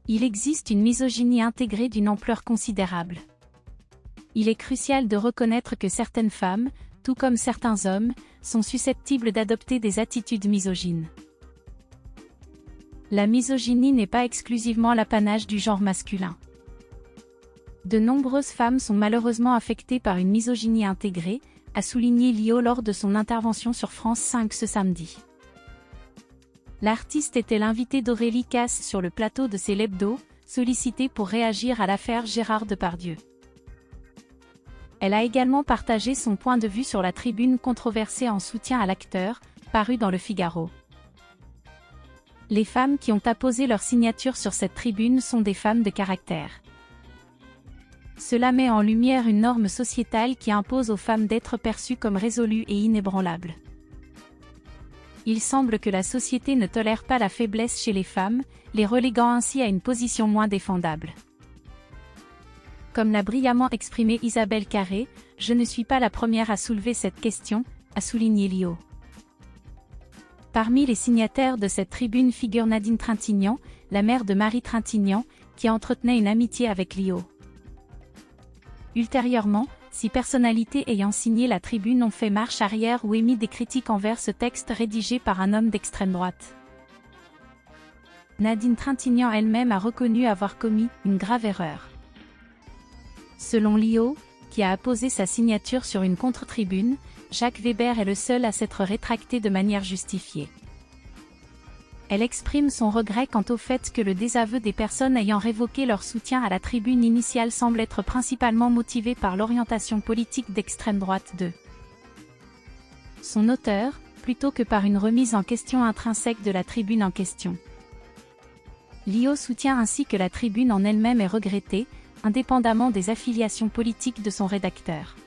Il existe une misogynie intégrée d'une ampleur considérable. Il est crucial de reconnaître que certaines femmes, tout comme certains hommes, sont susceptibles d'adopter des attitudes misogynes. La misogynie n'est pas exclusivement l'apanage du genre masculin. De nombreuses femmes sont malheureusement affectées par une misogynie intégrée, a souligné Lio lors de son intervention sur France 5 ce samedi. L'artiste était l'invité d'Aurélie Casse sur le plateau de C'est l'Hebdo, sollicitée pour réagir à l'affaire Gérard Depardieu. Elle a également partagé son point de vue sur la tribune controversée en soutien à l'acteur, parue dans Le Figaro. Les femmes qui ont apposé leur signature sur cette tribune sont des femmes de caractère. Cela met en lumière une norme sociétale qui impose aux femmes d'être perçues comme résolues et inébranlables. Il semble que la société ne tolère pas la faiblesse chez les femmes, les reléguant ainsi à une position moins défendable. Comme l'a brillamment exprimé Isabelle Carré, « Je ne suis pas la première à soulever cette question », a souligné Lio. Parmi les signataires de cette tribune figure Nadine Trintignant, la mère de Marie Trintignant, qui entretenait une amitié avec Lio. Ultérieurement, 6 personnalités ayant signé la tribune ont fait marche arrière ou émis des critiques envers ce texte rédigé par un homme d'extrême droite. Nadine Trintignant elle-même a reconnu avoir commis une grave erreur. Selon Lio, qui a apposé sa signature sur une contre-tribune, Jacques Weber est le seul à s'être rétracté de manière justifiée. Elle exprime son regret quant au fait que le désaveu des personnes ayant révoqué leur soutien à la tribune initiale semble être principalement motivé par l'orientation politique d'extrême droite de son auteur, plutôt que par une remise en question intrinsèque de la tribune en question. Lio soutient ainsi que la tribune en elle-même est regrettée, indépendamment des affiliations politiques de son rédacteur.